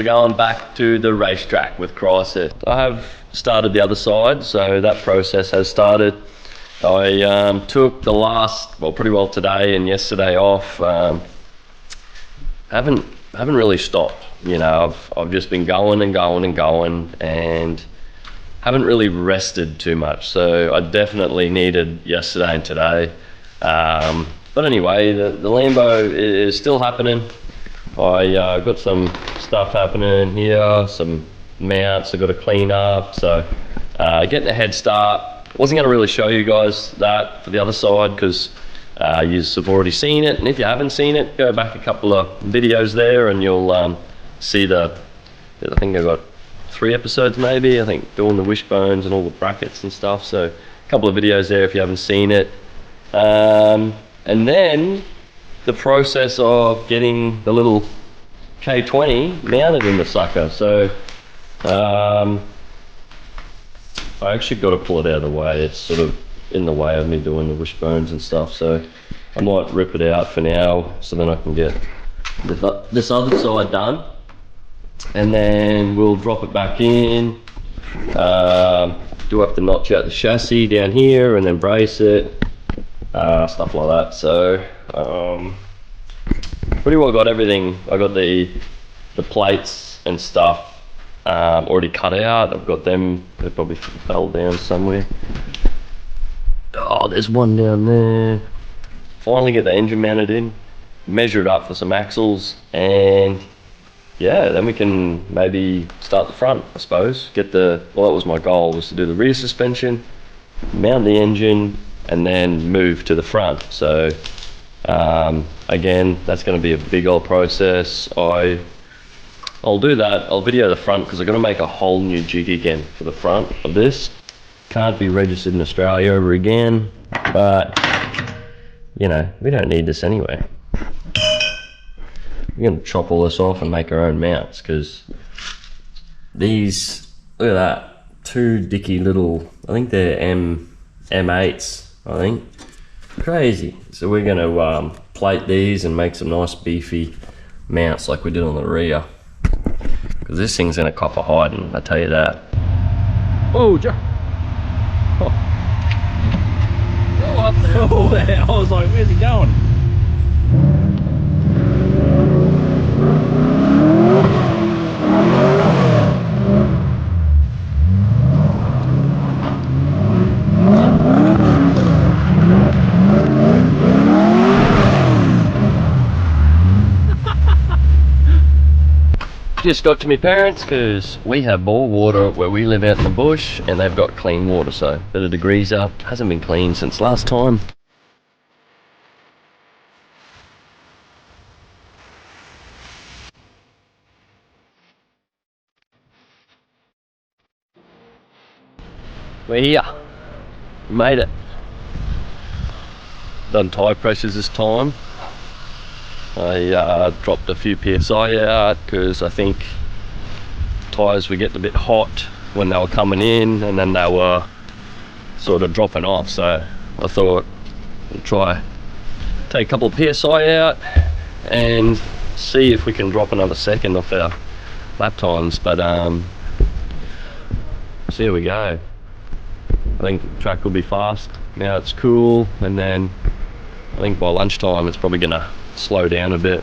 we're going back to the racetrack with Chrysler. I have started the other side, so that process has started. I took the last, well, pretty well today and yesterday off. Haven't really stopped. You know, I've just been going and going and going, and haven't really rested too much. So I definitely needed yesterday and today. But anyway, the Lambo is still happening. I got some stuff happening here, some mounts I've got to clean up, so getting a head start. Wasn't going to really show you guys that for the other side because you've already seen it, and if you haven't seen it, go back a couple of videos there and you'll see I think I've got 3 episodes maybe, I think, doing the wishbones and all the brackets and stuff, so a couple of videos there if you haven't seen it. And then the process of getting the little K20 mounted in the sucker. So I actually got to pull it out of the way. It's sort of in the way of me doing the wishbones and stuff, so I might rip it out for now so then I can get this other side done, and then we'll drop it back in. Do have to notch out the chassis down here and then brace it, stuff like that. So pretty well got everything. I got the plates and stuff already cut out. I've got them, they probably fell down somewhere. Oh, there's one down there. Finally get the engine mounted in, measure it up for some axles, and yeah, then we can maybe start the front, I suppose. Well, that was my goal, was to do the rear suspension, mount the engine, and then move to the front. So again, that's going to be a big old process. I'll do that. I'll video the front because I'm going to make a whole new jig again for the front of this. Can't be registered in Australia ever again, but you know, we don't need this anyway. We're going to chop all this off and make our own mounts, because these, look at that, 2 dicky little, I think they're M8s, I think. Crazy. So we're going to plate these and make some nice beefy mounts like we did on the rear, because this thing's going to cop a hiding, I tell you that. Oh, Joe. Oh. Go up there. Oh, there. I was like, where's he going? Just got to my parents because we have bore water where we live out in the bush, and they've got clean water, so bit of degrees up. Hasn't been clean since last time. We're here. Made it. Done tyre pressures this time. I dropped a few PSI out because I think tyres were getting a bit hot when they were coming in, and then they were sort of dropping off, so I thought I'd try take a couple of PSI out and see if we can drop another second off our lap times, but so here we go. I think the track will be fast. Now it's cool, and then I think by lunchtime it's probably gonna slow down a bit.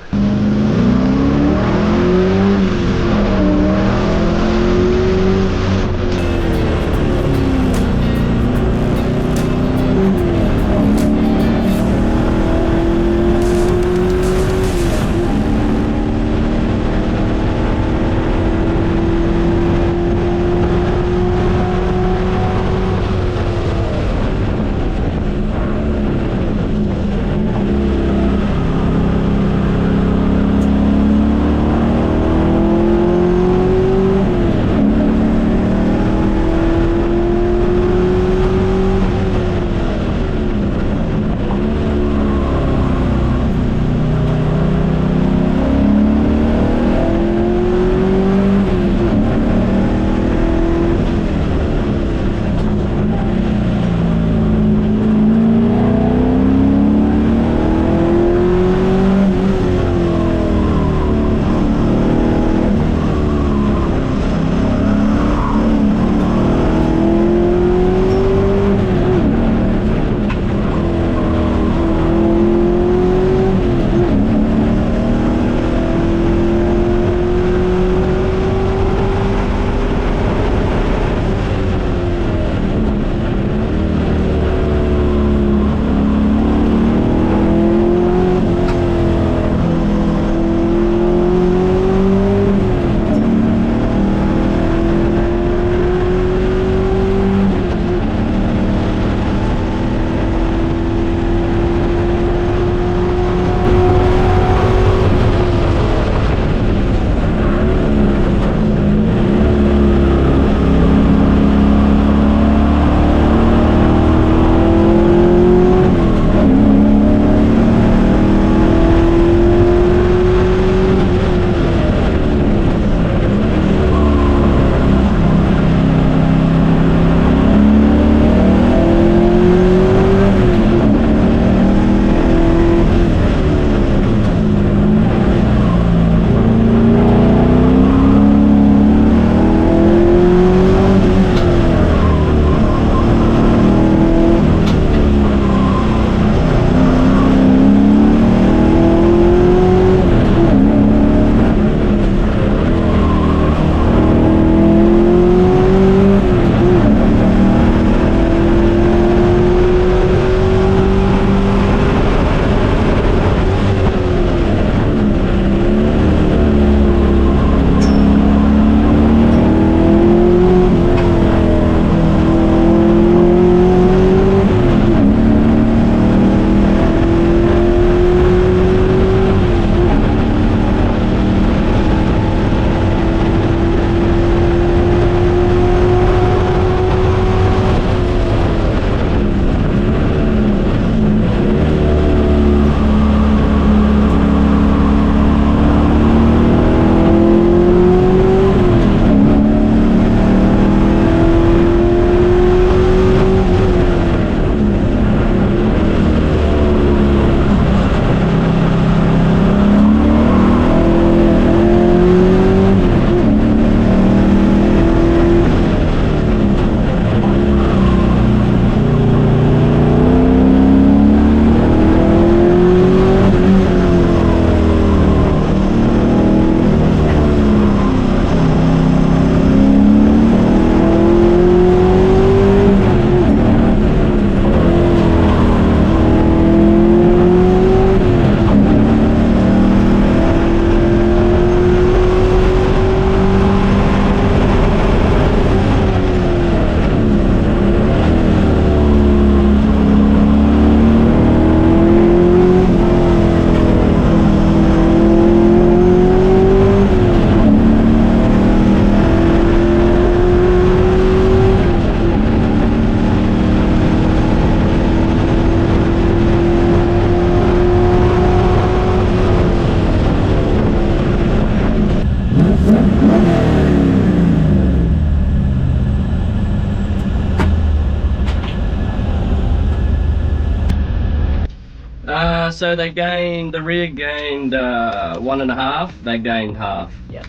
So they gained, the rear gained 1.5, they gained half. Yeah.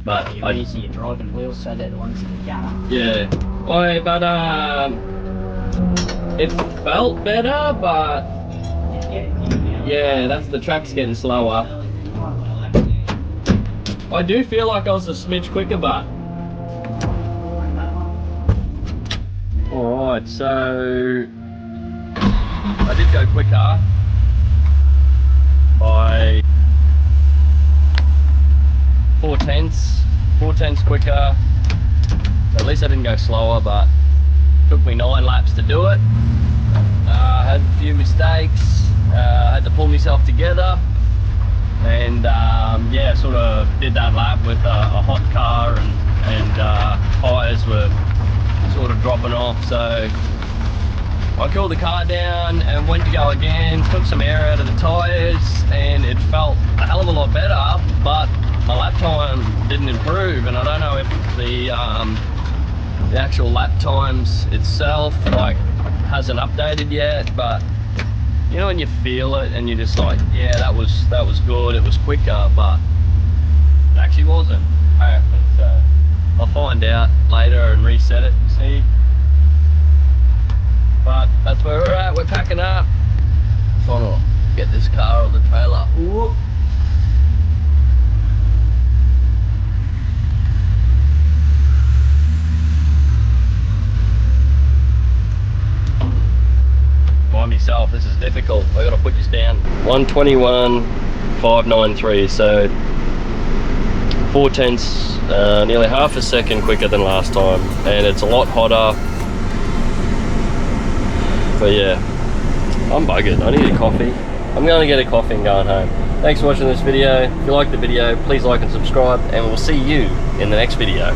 But You easy driving wheel set it once again. yeah. Oh, but it felt better, but yeah, that's the track's getting slower. I do feel like I was a smidge quicker, but alright, so I did go quicker by 4/10 quicker. At least I didn't go slower, but took me 9 laps to do it. Had a few mistakes, had to pull myself together, and yeah, sort of did that lap with a hot car, and tyres were sort of dropping off, so I cooled the car down and went to go again, took some air out of the tyres, and it felt a hell of a lot better, but my lap time didn't improve, and I don't know if the actual lap times itself like hasn't updated yet, but you know when you feel it and you're just like, yeah, that was good, it was quicker, but it actually wasn't apparently. So I'll find out later and reset it and see. But that's where we're at. We're packing up, trying to get this car on the trailer. Ooh. By myself, this is difficult. I gotta put this down. 1:21.593, so 4/10, nearly half a second quicker than last time, and it's a lot hotter. But yeah, I'm buggered. I need a coffee. I'm gonna get a coffee and going home. Thanks for watching this video. If you liked the video, please like and subscribe, and we'll see you in the next video.